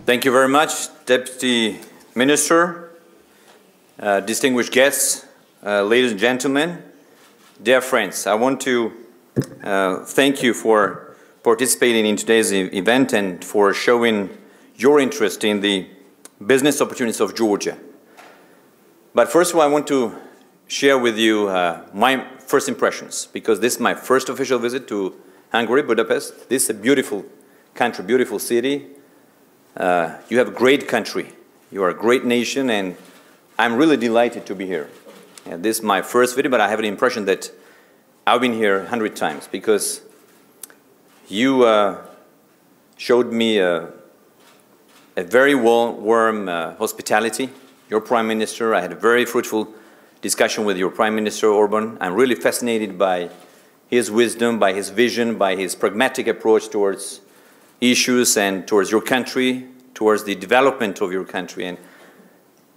Thank you very much, Deputy Minister, distinguished guests, ladies and gentlemen, dear friends. I want to thank you for participating in today's event and for showing your interest in the business opportunities of Georgia. But first of all, I want to share with you my first impressions, because this is my first official visit to Hungary, Budapest. This is a beautiful country, beautiful city. You have a great country. You are a great nation, and I'm really delighted to be here. And this is my first video, but I have an impression that I've been here 100 times, because you showed me a very warm hospitality. Your Prime Minister, I had a very fruitful discussion with your Prime Minister Orban. I'm really fascinated by his wisdom, by his vision, by his pragmatic approach towards issues and towards your country, towards the development of your country. And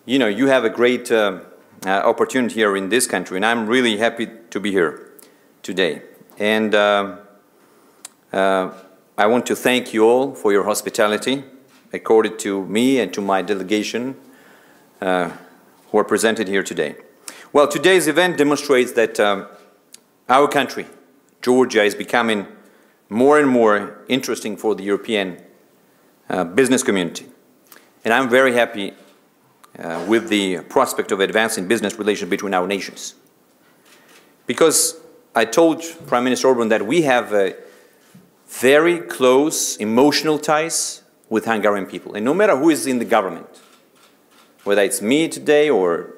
you know, you have a great opportunity here in this country, and I'm really happy to be here today. And I want to thank you all for your hospitality accorded to me and to my delegation who are presented here today. Well, today's event demonstrates that our country, Georgia, is becoming more and more interesting for the European business community. And I'm very happy with the prospect of advancing business relations between our nations. Because I told Prime Minister Orban that we have very close emotional ties with Hungarian people. And no matter who is in the government, whether it's me today or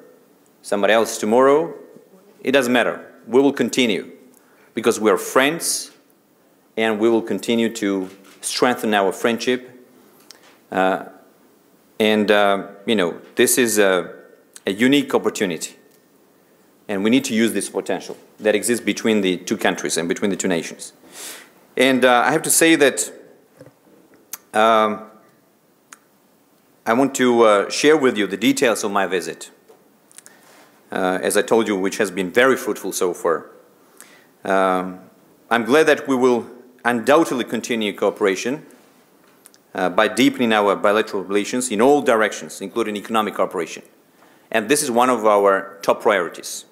somebody else tomorrow, it doesn't matter. We will continue, because we are friends, and we will continue to strengthen our friendship. You know, this is a unique opportunity, and we need to use this potential that exists between the two countries and between the two nations. And I have to say that I want to share with you the details of my visit, as I told you, which has been very fruitful so far. I'm glad that we will undoubtedly continue cooperation by deepening our bilateral relations in all directions, including economic cooperation. And this is one of our top priorities.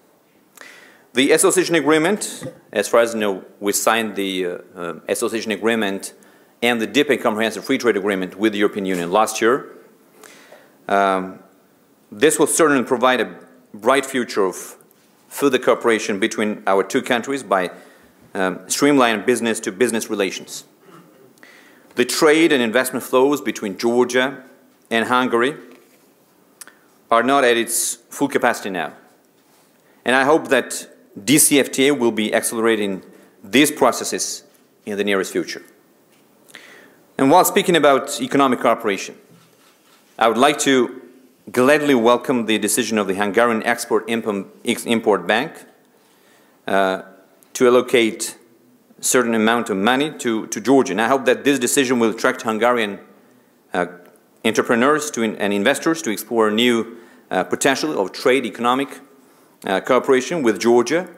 The association agreement, as far as you know, we signed the association agreement and the deep and comprehensive free trade agreement with the European Union last year. This will certainly provide a bright future of further cooperation between our two countries by streamlining business-to-business relations. The trade and investment flows between Georgia and Hungary are not at its full capacity now. And I hope that DCFTA will be accelerating these processes in the nearest future. And while speaking about economic cooperation, I would like to gladly welcome the decision of the Hungarian Export-Import Bank to allocate a certain amount of money to Georgia. And I hope that this decision will attract Hungarian entrepreneurs and investors to explore new potential of trade economic cooperation with Georgia,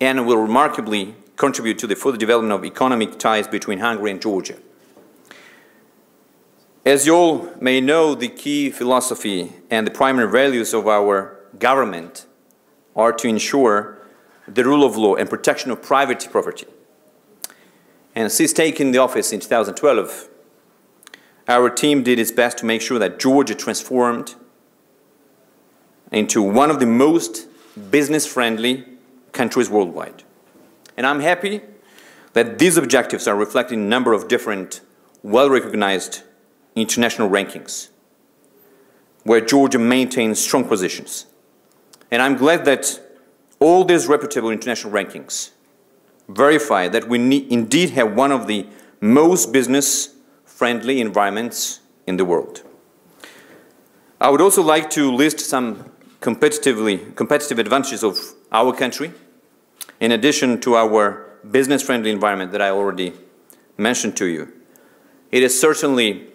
and will remarkably contribute to the further development of economic ties between Hungary and Georgia. As you all may know, the key philosophy and the primary values of our government are to ensure the rule of law and protection of private property. And since taking the office in 2012, our team did its best to make sure that Georgia transformed into one of the most business-friendly countries worldwide. And I'm happy that these objectives are reflected in a number of different, well-recognized international rankings, where Georgia maintains strong positions. And I'm glad that all these reputable international rankings verify that we indeed have one of the most business-friendly environments in the world. I would also like to list some competitive advantages of our country, in addition to our business-friendly environment that I already mentioned to you. It is certainly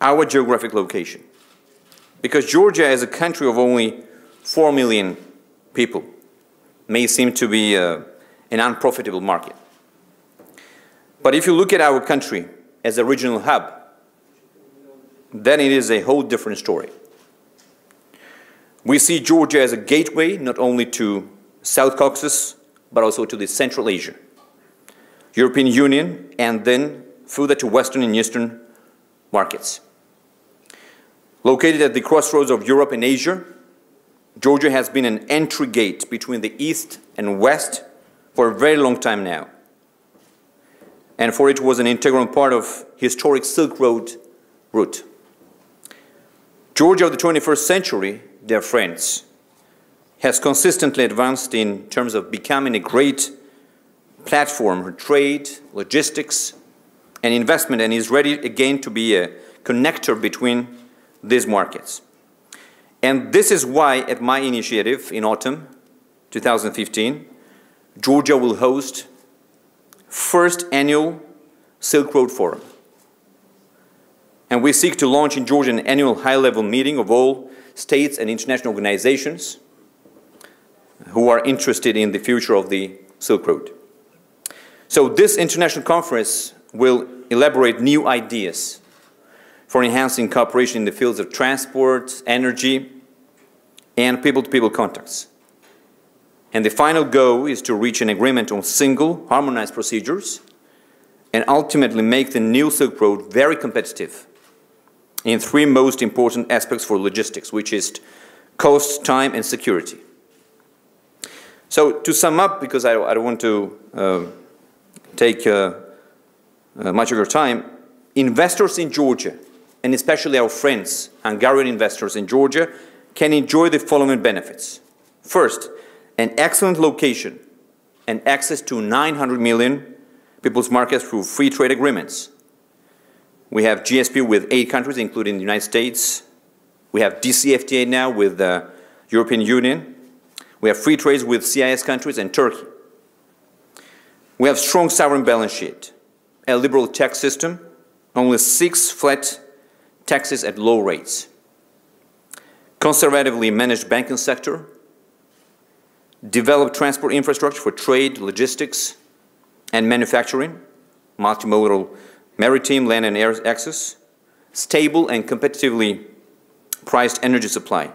our geographic location, because Georgia, as a country of only 4 million people, may seem to be an unprofitable market. But if you look at our country as a regional hub, then it is a whole different story. We see Georgia as a gateway not only to South Caucasus, but also to the Central Asia, European Union, and then further to Western and Eastern markets. Located at the crossroads of Europe and Asia, Georgia has been an entry gate between the East and West for a very long time now. And for it was an integral part of historic Silk Road route. Georgia of the 21st century, dear friends, has consistently advanced in terms of becoming a great platform for trade, logistics, and investment, and is ready again to be a connector between these markets. And this is why, at my initiative in autumn 2015, Georgia will host first annual Silk Road Forum. And we seek to launch in Georgia an annual high-level meeting of all states and international organizations who are interested in the future of the Silk Road. So this international conference will elaborate new ideas for enhancing cooperation in the fields of transport, energy, and people-to-people contacts. And the final goal is to reach an agreement on single, harmonized procedures and ultimately make the new Silk Road very competitive in three most important aspects for logistics, which is cost, time, and security. So to sum up, because I don't want to take much of your time, investors in Georgia, and especially our friends, Hungarian investors in Georgia, can enjoy the following benefits. First, an excellent location and access to 900 million people's markets through free trade agreements. We have GSP with 8 countries, including the United States. We have DCFTA now with the European Union. We have free trades with CIS countries and Turkey. We have strong sovereign balance sheet, a liberal tax system, only 6 flat taxes at low rates, conservatively managed banking sector, developed transport infrastructure for trade, logistics, and manufacturing, multimodal maritime, land, and air access, stable and competitively priced energy supply,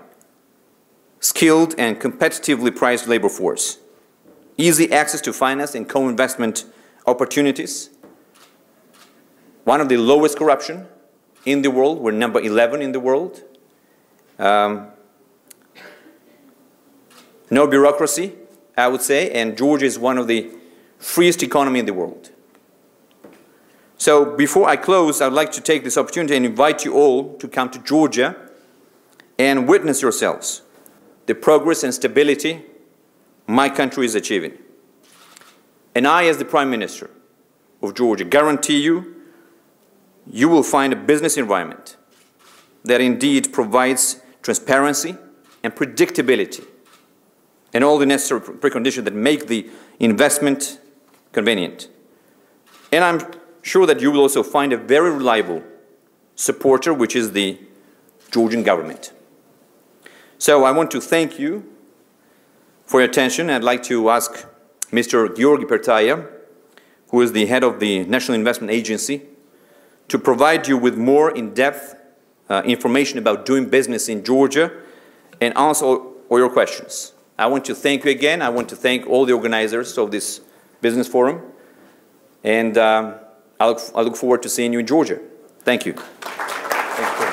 skilled and competitively priced labor force, easy access to finance and co-investment opportunities, one of the lowest corruption in the world, we're number 11 in the world, no bureaucracy, I would say, and Georgia is one of the freest economy in the world. So before I close, I'd like to take this opportunity and invite you all to come to Georgia and witness yourselves the progress and stability my country is achieving. And I, as the Prime Minister of Georgia, guarantee you, you will find a business environment that indeed provides transparency and predictability and all the necessary preconditions that make the investment convenient. And I'm sure that you will also find a very reliable supporter, which is the Georgian government. So I want to thank you for your attention. I'd like to ask Mr. Georgi Pertaya, who is the head of the National Investment Agency, to provide you with more in-depth information about doing business in Georgia and answer all your questions. I want to thank you again. I want to thank all the organizers of this business forum. And I look forward to seeing you in Georgia. Thank you. Thank you.